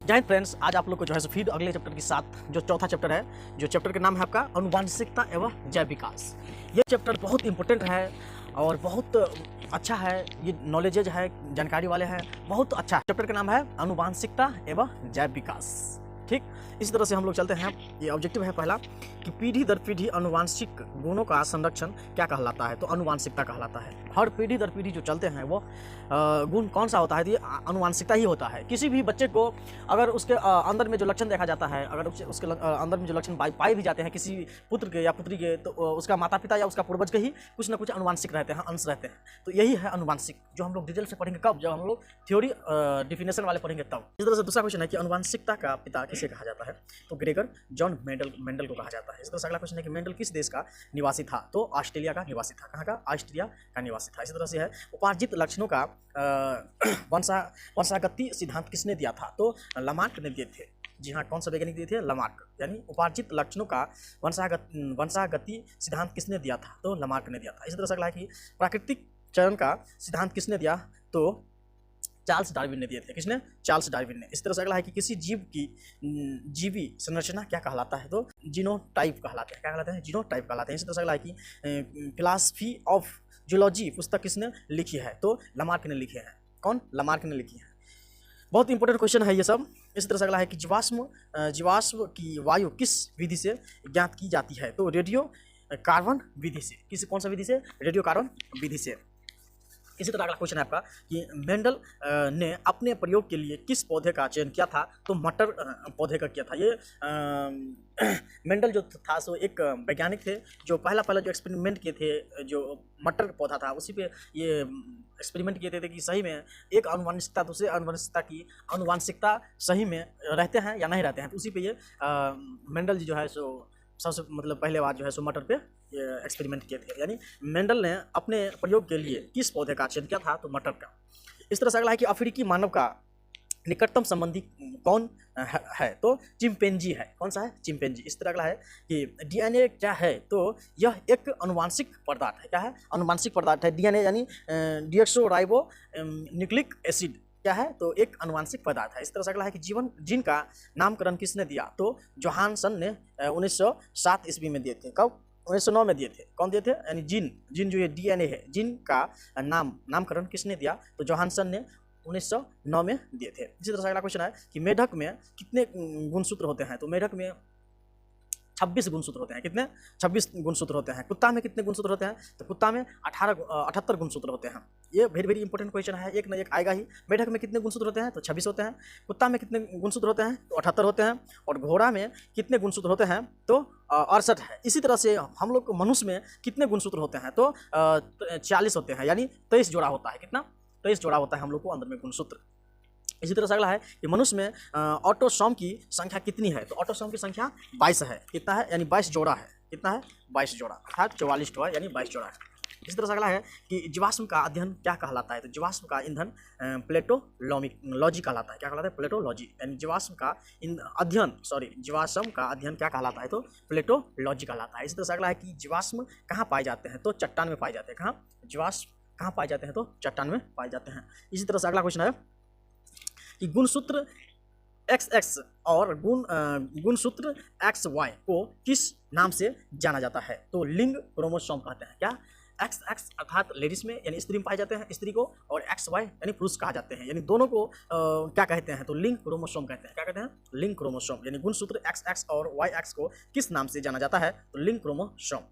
जय हिंद फ्रेंड्स, आज आप लोग को जो है फिर अगले चैप्टर के साथ जो चौथा चैप्टर है, जो चैप्टर का नाम है आपका अनुवांशिकता एवं जैव विकास। ये चैप्टर बहुत इंपॉर्टेंट है और बहुत अच्छा है, ये नॉलेजेज है, जानकारी वाले हैं, बहुत अच्छा है। चैप्टर का नाम है अनुवांशिकता एवं जैव विकास। ठीक, इसी तरह से हम लोग चलते हैं। ये ऑब्जेक्टिव है पहला कि पीढ़ी दर पीढ़ी अनुवांशिक गुणों का संरक्षण क्या कहलाता है, तो अनुवांशिकता कहलाता है। हर पीढ़ी दर पीढ़ी जो चलते हैं वो गुण कौन सा होता है, तो ये अनुवांशिकता ही होता है। किसी भी बच्चे को अगर उसके अंदर में जो लक्षण देखा जाता है, अगर उसके अंदर में जो लक्षण पाए भी जाते हैं किसी पुत्र के या पुत्री के, तो उसका माता पिता या उसका पूर्वज के ही कुछ ना कुछ अनुवांशिक रहते हैं, अंश रहते हैं। तो यही है अनुवांशिक, जो हम लोग डिटेल से पढ़ेंगे कब, जब हम लोग थ्योरी डिफिनेशन वाले पढ़ेंगे तब। इस तरह से दूसरा क्वेश्चन है कि अनुवांशिकता का पिता किसे कहा जाता है, तो ग्रेगर जॉन मेंडल को कहा जाता है। इस तरह से अगला क्वेश्चन है कि मेंडल किस देश का निवासी था, तो ऑस्ट्रेलिया का निवासी था। कहाँ का? ऑस्ट्रिया का निवासी था। इसी तरह से है उपार्जित लक्षणों का वंशागति सिद्धांत किसने दिया था, तो लामार्क ने दिए थे। जी हाँ, कौन सा वैज्ञानिक दिए थे? लामार्क। यानी उपार्जित लक्षणों का वंशागति सिद्धांत किसने दिया था, तो लामार्क ने दिया था। इसी तरह से अगला है कि प्राकृतिक चयन का सिद्धांत किसने दिया, तो चार्ल्स डार्विन ने दिए थे। किसने? चार्ल्स डार्विन ने। इस तरह से अगला है कि किसी जीव की जीवी संरचना क्या कहलाता है, तो जीनोटाइप कहलाते हैं। क्या कहलाते हैं? जीनोटाइप कहलाते हैं। इसी तरह से अगला है कि फिलॉसफी ऑफ जूलॉजी पुस्तक किसने लिखी है, तो लामार्क ने लिखे हैं। कौन? लामार्क ने लिखी है। बहुत इंपॉर्टेंट क्वेश्चन है ये सब। इस तरह से अगला है कि जीवाश्म की वायु किस विधि से ज्ञात की जाती है, तो रेडियो कार्बन विधि से। किस कौन सा विधि से? रेडियो कार्बन विधि से। इसी तरह अगला क्वेश्चन है आपका कि मेंडल ने अपने प्रयोग के लिए किस पौधे का चयन किया था, तो मटर पौधे का किया था। ये मेंडल जो था सो एक वैज्ञानिक थे जो पहला जो एक्सपेरिमेंट किए थे, जो मटर पौधा था उसी पे ये एक्सपेरिमेंट किए थे कि सही में एक अनुवांशिकता दूसरे अनुवांशिकता की अनुवांशिकता सही में रहते हैं या नहीं रहते हैं। तो उसी पे ये मेंडल जी जो है सो सबसे पहले बार जो है सो मटर पे ये एक्सपेरिमेंट किए थे। यानी मेंडल ने अपने प्रयोग के लिए किस पौधे का चयन किया था, तो मटर का। इस तरह से अगला है कि अफ्रीकी मानव का निकटतम संबंधी कौन है, तो चिंपैंजी है। कौन सा है? चिंपैंजी। इस तरह अगला है कि डीएनए क्या है, तो यह एक अनुवांशिक पदार्थ है। क्या है? अनुवांशिक पदार्थ है। डीएनए यानी डीऑक्सोराइबो न्यूक्लिक एसिड क्या है, तो एक अनुवांशिक पदार्थ है। इस तरह से अगला है कि जीन का नामकरण किसने दिया, तो जोहानसन ने 1907 ईस्वी में दिए थे। कब? 1909 में दिए थे। कौन दिए थे? यानी जीन जो ये डीएनए है, जीन का नामकरण किसने दिया, तो जोहानसन ने 1909 में दिए थे। इसी तरह से अगला क्वेश्चन है कि मेढक में कितने गुणसूत्र होते हैं, तो मेढक में 26 गुणसूत्र होते हैं। कितने? 26 गुणसूत्र होते हैं। कुत्ता में कितने गुणसूत्र होते हैं, तो कुत्ता में 78 गुणसूत्र होते हैं। ये वेरी इंपॉर्टेंट क्वेश्चन है, एक ना एक आएगा ही। मेढक में कितने गुणसूत्र होते हैं, तो 26 होते हैं। कुत्ता में कितने गुणसूत्र होते हैं, तो 78 होते हैं। और घोड़ा में कितने गुणसूत्र होते हैं, तो 68 है। इसी तरह से हम लोग मनुष्य में कितने गुणसूत्र होते हैं, तो 40 होते हैं। यानी 23 जोड़ा होता है। कितना? 23 जोड़ा होता है हम लोग को अंदर में गुणसूत्र। इसी तरह से अगला है कि मनुष्य में ऑटोसोम की संख्या कितनी है, तो ऑटोसोम की संख्या 22 है। कितना है? यानी 22 जोड़ा है। कितना है? 22 जोड़ा, अर्थात 44 जोड़ा, यानी 22 जोड़ा है। इसी तरह से अगला है कि जीवाश्म का अध्ययन क्या कहलाता है, तो जीवाश्म का ईंधन प्लेटोलॉजी कहलाता है। क्या कहलाता है? प्लेटोलॉजी। यानी जीवाश्म का अध्ययन क्या कहलाता है, तो प्लेटोलॉजी कहलाता है। इसी तरह से अगला है कि जीवाश्म कहाँ पाए जाते हैं, तो चट्टान में पाए जाते हैं। कहाँ? जीवाश्म कहाँ पाए जाते हैं, तो चट्टान में पाए जाते हैं। इसी तरह से अगला क्वेश्चन है कि गुणसूत्र XX और गुणसूत्र XY को किस नाम से जाना जाता है, तो लिंग क्रोमोसोम कहते हैं। क्या? XX अर्थात लेडीज में यानी स्त्री में पाए जाते हैं स्त्री को, और XY यानी पुरुष कहा जाते हैं। यानी दोनों को क्या कहते हैं, तो लिंग क्रोमोसोम कहते हैं। क्या कहते हैं? लिंग क्रोमोसोम। यानी गुणसूत्र XX और YX को किस नाम से जाना जाता है, तो लिंग क्रोमोसोम।